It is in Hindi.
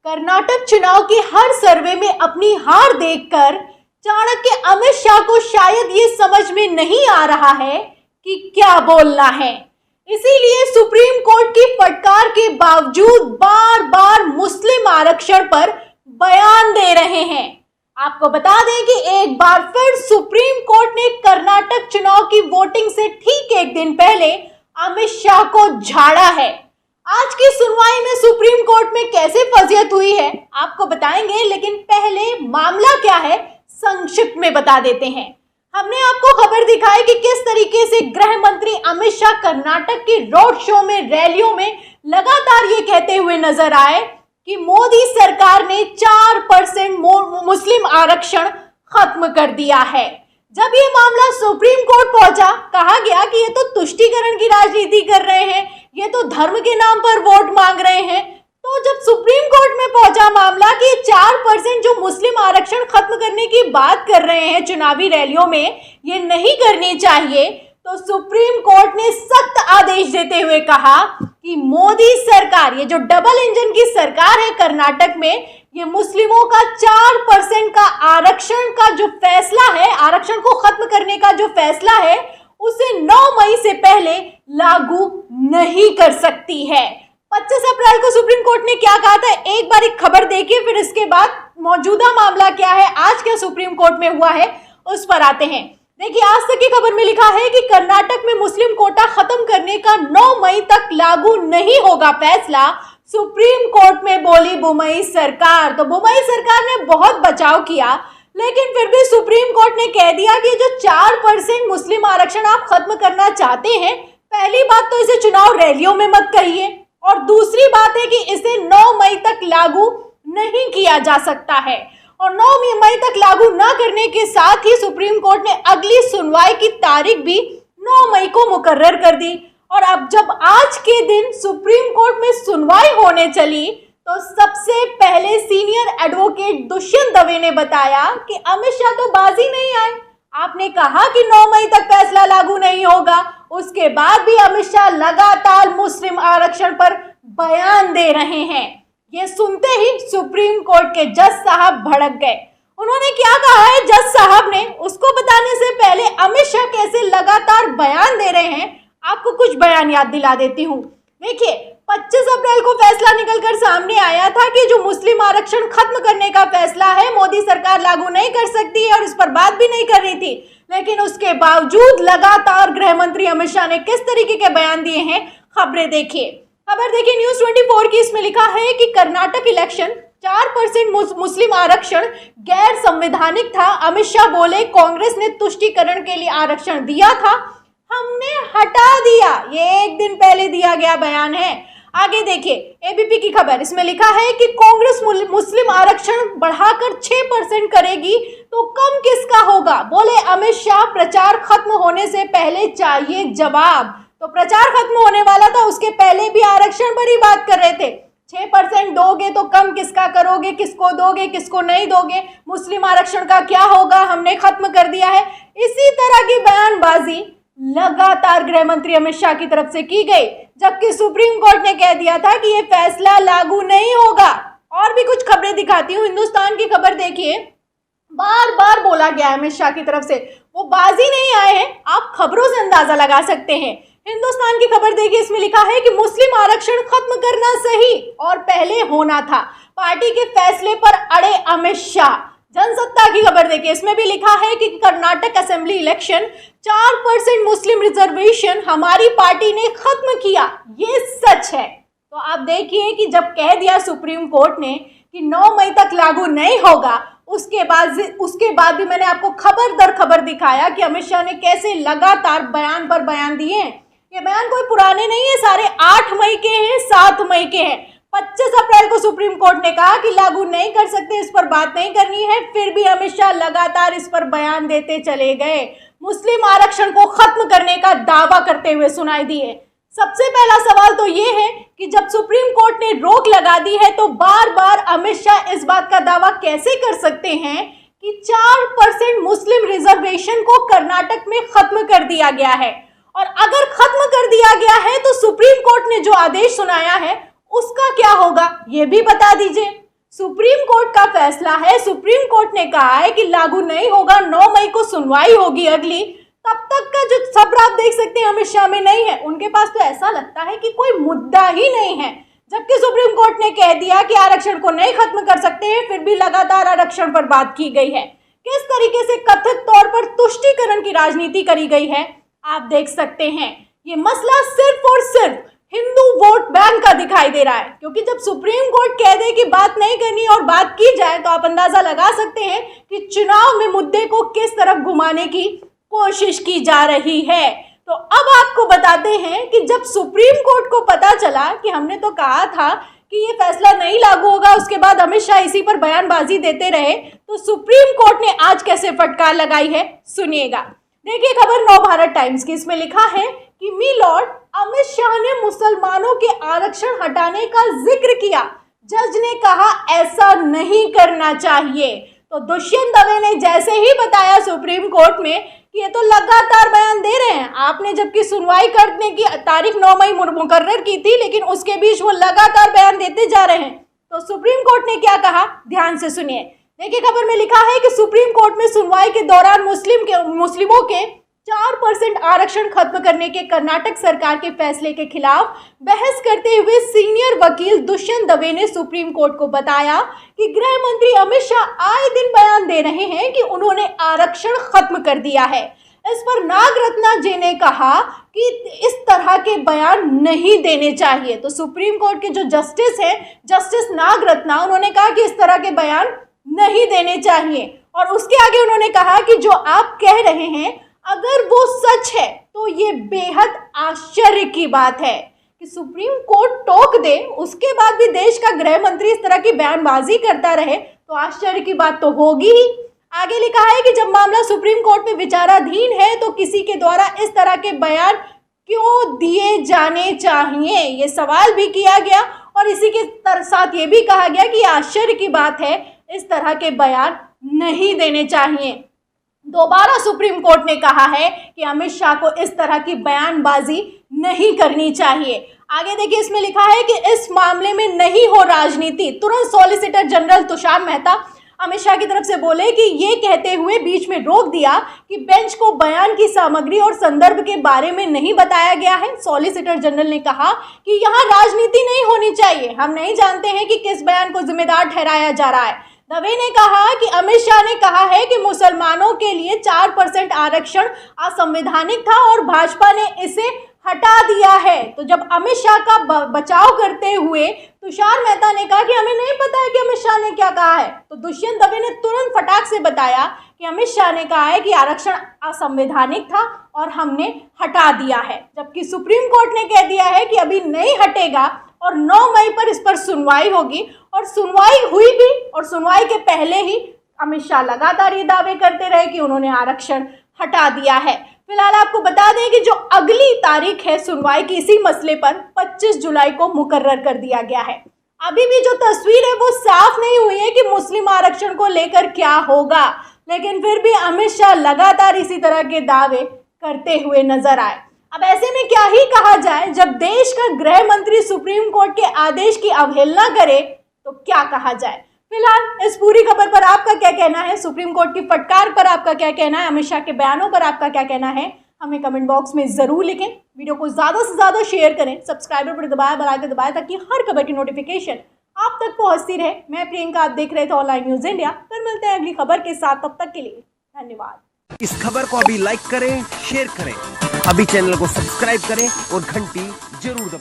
कर्नाटक चुनाव के हर सर्वे में अपनी हार देखकर चाणक्य अमित शाह को शायद ये समझ में नहीं आ रहा है कि क्या बोलना है। इसीलिए सुप्रीम कोर्ट की फटकार के बावजूद बार बार मुस्लिम आरक्षण पर बयान दे रहे हैं। आपको बता दें कि एक बार फिर सुप्रीम कोर्ट ने कर्नाटक चुनाव की वोटिंग से ठीक एक दिन पहले अमित शाह को झाड़ा है। आज की सुनवाई में सुप्रीम कोर्ट में कैसे फजीहत हुई है आपको बताएंगे, लेकिन पहले मामला क्या है संक्षिप्त में बता देते हैं। हमने आपको खबर दिखाई कि किस तरीके से गृह मंत्री अमित शाह कर्नाटक के रोड शो में, रैलियों में लगातार ये कहते हुए नजर आए कि मोदी सरकार ने 4% मुस्लिम आरक्षण खत्म कर दिया है। जब ये मामला सुप्रीम कोर्ट पहुंचा, कहा गया कि ये तो तुष्टीकरण की राजनीति कर रहे हैं, ये तो धर्म के नाम पर वोट मांग रहे हैं। तो जब सुप्रीम कोर्ट में पहुंचा मामला कि 4% जो मुस्लिम आरक्षण खत्म करने की बात कर रहे हैं चुनावी रैलियों में, ये नहीं करनी चाहिए, तो सुप्रीम कोर्ट ने सख्त आदेश देते हुए कहा कि मोदी सरकार, ये जो डबल इंजन की सरकार है कर्नाटक में, ये मुस्लिमों का 4% का आरक्षण का जो फैसला है, आरक्षण को खत्म करने का जो फैसला है, उसे 9 मई से पहले लागू नहीं कर सकती है। 25 अप्रैल को सुप्रीम कोर्ट ने क्या कहा था, एक बार एक खबर देखिए, फिर इसके बाद मौजूदा मामला क्या है, आज क्या सुप्रीम कोर्ट में हुआ है, उस पर आते हैं। देखिए, आज तक की खबर में लिखा है कि कर्नाटक में मुस्लिम कोटा खत्म करने का 9 मई तक लागू नहीं होगा फैसला, सुप्रीम कोर्ट में बोली बुमई सरकार। तो बुमई सरकार ने बहुत बचाव किया, लेकिन फिर भी सुप्रीम कोर्ट ने कह दिया कि जो 4% मुस्लिम आरक्षण आप खत्म करना चाहते हैं, पहली बात तो इसे चुनाव रैलियों में मत कहिए, और दूसरी बात है कि इसे 9 मई तक लागू नहीं किया जा सकता है। और 9 मई तक लागू न करने के साथ ही सुप्रीम कोर्ट ने अगली सुनवाई की तारीख भी 9 मई को मुकर्रर कर दी। और अब जब आज के दिन सुप्रीम कोर्ट में सुनवाई होने चली, तो सबसे पहले सीनियर एडवोकेट दुष्यंत दवे ने बताया कि अमित शाह तो बाजी नहीं आए। आपने कहा कि 9 मई तक फैसला लागू नहीं होगा, उसके बाद भी अमित शाह लगातार मुस्लिम आरक्षण पर बयान दे रहे हैं। ये सुनते ही सुप्रीम कोर्ट के जज साहब भड़क गए। उन्होंने क्या कहा है जज साहब ने, उसको बताने से पहले अमित शाह कैसे लगातार बयान दे रहे हैं, आपको कुछ बयान याद दिला देती हूँ। देखिए, 25 अप्रैल को फैसला निकलकर सामने आया था कि जो मुस्लिम आरक्षण खत्म करने का फैसला है, मोदी सरकार लागू नहीं कर सकती है और इस पर बात भी नहीं कर रही थी। लेकिन उसके बावजूद लगातार गृह मंत्री अमित शाह ने किस तरीके के बयान दिए हैं, खबरें देखिए। खबर देखिए न्यूज 24 की, इसमें लिखा है कि कर्नाटक इलेक्शन 4% मुस्लिम आरक्षण गैर संवैधानिक था। अमित शाह बोले, कांग्रेस ने तुष्टीकरण के लिए आरक्षण दिया था, हमने हटा दिया। ये एक दिन पहले दिया गया बयान है। आगे देखिए एबीपी की खबर, इसमें लिखा है कि कांग्रेस मुस्लिम आरक्षण बढ़ाकर 6% करेगी तो कम किसका होगा, बोले अमित शाह, प्रचार खत्म होने से पहले चाहिए जवाब। तो प्रचार खत्म होने वाला था, उसके पहले भी आरक्षण पर ही बात कर रहे थे। 6% दोगे तो कम किसका करोगे, किसको दोगे, किसको नहीं दोगे, मुस्लिम आरक्षण का क्या होगा, हमने खत्म कर दिया है। इसी तरह की बयानबाजी लगातार गृह मंत्री अमित शाह की तरफ से की गई, जबकि सुप्रीम कोर्ट ने कह दिया था कि ये फैसला लागू नहीं होगा। और भी कुछ खबरें दिखाती हूँ। हिंदुस्तान की खबर देखिए, बार बार बोला गया है अमित शाह की तरफ से, वो बाजी नहीं आए हैं, आप खबरों से अंदाजा लगा सकते हैं। हिंदुस्तान की खबर देखिए, इसमें लिखा है कि मुस्लिम आरक्षण खत्म करना सही और पहले होना था, पार्टी के फैसले पर अड़े अमित शाह। जनसत्ता की खबर देखिए, इसमें भी लिखा है कि कर्नाटक असेंबली इलेक्शन 4% मुस्लिम रिजर्वेशन हमारी पार्टी ने खत्म किया, ये सच है। तो आप देखिए कि जब कह दिया सुप्रीम कोर्ट ने कि 9 मई तक लागू नहीं होगा, उसके बाद भी मैंने आपको खबर दर खबर दिखाया कि अमित शाह ने कैसे लगातार बयान पर बयान दिए हैं। ये बयान कोई पुराने नहीं है, सारे 8 मई के हैं, 7 मई के हैं। 25 अप्रैल को सुप्रीम कोर्ट ने कहा कि लागू नहीं कर सकते, इस पर बात नहीं करनी है, फिर भी अमित शाह लगातार इस पर बयान देते चले गए, मुस्लिम आरक्षण को खत्म करने का दावा करते हुए सुनाई दिए। सबसे पहला सवाल तो ये है कि जब सुप्रीम कोर्ट ने रोक लगा दी है, तो बार बार अमित शाह इस बात का दावा कैसे कर सकते हैं कि 4% मुस्लिम रिजर्वेशन को कर्नाटक में खत्म कर दिया गया है। और अगर खत्म कर दिया गया है तो सुप्रीम कोर्ट ने जो आदेश सुनाया है उसका क्या होगा, ये भी बता दीजिए। सुप्रीम कोर्ट का फैसला है। सुप्रीम कोर्ट ने कहा है कि लागू नहीं होगा, 9 मई को सुनवाई होगी अगली। तब तक का जो सब्र आप देख सकते हैं अमित शाह में नहीं है। उनके पास तो ऐसा लगता है कि कोई मुद्दा ही नहीं है, जबकि सुप्रीम कोर्ट ने कह दिया कि आरक्षण को नहीं खत्म कर सकते हैं, फिर भी लगातार आरक्षण पर बात की गई है। किस तरीके से कथित तौर पर तुष्टीकरण की राजनीति करी गई है आप देख सकते हैं। ये मसला सिर्फ और सिर्फ हिंदू वोट बैंक का दिखाई दे रहा है, क्योंकि जब सुप्रीम कोर्ट कह दे कि बात नहीं करनी और बात की जाए तो आप अंदाजा लगा सकते हैं कि चुनाव में मुद्दे को किस तरफ घुमाने की कोशिश की जा रही है। तो अब आपको बताते हैं कि जब सुप्रीम कोर्ट को पता चला कि हमने तो कहा था कि ये फैसला नहीं लागू होगा, उसके बाद अमित शाह इसी पर बयानबाजी देते रहे, तो सुप्रीम कोर्ट ने आज कैसे फटकार लगाई है सुनिएगा। देखिए खबर नव भारत टाइम्स की, इसमें लिखा है कि मी लॉर्ड अमित शाह ने मुसलमानों के आरक्षण हटाने का जिक्र किया, जज ने कहा ऐसा नहीं करना चाहिए। तो दुष्यंत दवे ने जैसे ही बताया सुप्रीम कोर्ट में कि ये तो लगातार बयान दे रहे हैं, आपने जबकि सुनवाई करने की तारीख 9 मई मुकर्रर की थी, लेकिन उसके बीच वो लगातार बयान देते जा रहे हैं। तो सुप्रीम कोर्ट ने क्या कहा, ध्यान से सुनिए। देखिए खबर में लिखा है कि सुप्रीम कोर्ट में सुनवाई के दौरान मुस्लिमों के 4% आरक्षण खत्म करने के कर्नाटक सरकार के फैसले के खिलाफ बहस करते हुए सीनियर वकील दुष्यंत दवे ने सुप्रीम कोर्ट को बताया कि गृह मंत्री अमित शाह आए दिन बयान दे रहे हैं कि उन्होंने आरक्षण खत्म कर दिया है। इस पर नागरत्ना जी ने कहा कि इस तरह के बयान नहीं देने चाहिए। तो सुप्रीम कोर्ट के जो जस्टिस हैं, जस्टिस नागरत्ना, उन्होंने कहा कि इस तरह के बयान नहीं देने चाहिए। और उसके आगे उन्होंने कहा कि जो आप कह रहे हैं अगर वो सच है तो ये बेहद आश्चर्य की बात है कि सुप्रीम कोर्ट टोक दे, उसके बाद भी देश का गृह मंत्री इस तरह की बयानबाजी करता रहे, तो आश्चर्य की बात तो होगी ही। आगे लिखा है कि जब मामला सुप्रीम कोर्ट में विचाराधीन है तो किसी के द्वारा इस तरह के बयान क्यों दिए जाने चाहिए, ये सवाल भी किया गया। और इसी के साथ ये भी कहा गया कि आश्चर्य की बात है, इस तरह के बयान नहीं देने चाहिए। दोबारा सुप्रीम कोर्ट ने कहा है कि अमित शाह को इस तरह की बयानबाजी नहीं करनी चाहिए। आगे देखिए इसमें लिखा है कि इस मामले में नहीं हो राजनीति। तुरंत सॉलिसिटर जनरल तुषार मेहता अमित शाह की तरफ से बोले कि ये कहते हुए बीच में रोक दिया कि बेंच को बयान की सामग्री और संदर्भ के बारे में नहीं बताया गया है। सॉलिसिटर जनरल ने कहा कि यहाँ राजनीति नहीं होनी चाहिए, हम नहीं जानते हैं कि किस बयान को जिम्मेदार ठहराया जा रहा है। दवे ने कहा कि अमित शाह ने कहा है कि मुसलमानों के लिए 4% आरक्षण असंवैधानिक था और भाजपा ने इसे हटा दिया है। तो जब अमित शाह का बचाव करते हुए तुषार मेहता ने कहा कि हमें नहीं पता है कि अमित शाह ने क्या कहा है, तो दुष्यंत दवे ने तुरंत फटाक से बताया कि अमित शाह ने कहा है कि आरक्षण असंवैधानिक था और हमने हटा दिया है। जबकि सुप्रीम कोर्ट ने कह दिया है कि अभी नहीं हटेगा और 9 मई पर इस पर सुनवाई होगी। और सुनवाई हुई भी, और सुनवाई के पहले ही अमित शाह लगातार ये दावे करते रहे कि उन्होंने आरक्षण हटा दिया है। फिलहाल आपको बता दें कि जो अगली तारीख है सुनवाई की इसी मसले पर 25 जुलाई को मुकर्रर कर दिया गया है। अभी भी जो तस्वीर है वो साफ नहीं हुई है कि मुस्लिम आरक्षण को लेकर क्या होगा, लेकिन फिर भी अमित शाह लगातार इसी तरह के दावे करते हुए नजर आए। अब ऐसे में क्या ही कहा जाए, जब देश का गृह मंत्री सुप्रीम कोर्ट के आदेश की अवहेलना करे तो क्या कहा जाए। फिलहाल इस पूरी खबर पर आपका क्या कहना है, सुप्रीम कोर्ट की फटकार पर आपका क्या कहना है, अमित शाह के बयानों पर आपका क्या कहना है, हमें कमेंट बॉक्स में जरूर लिखें। वीडियो को ज्यादा से ज्यादा शेयर करें, सब्सक्राइबर पर दबाएं, बेल आइकन दबाएं ताकि हर खबर की नोटिफिकेशन आप तक पहुंचती रहे। मैं प्रियंका, आप देख रहे थे ऑनलाइन न्यूज इंडिया। फिर मिलते हैं अगली खबर के साथ, तब तक के लिए धन्यवाद। इस खबर को अभी लाइक करें, शेयर करें, अभी चैनल को सब्सक्राइब करें और घंटी जरूर दबाएं।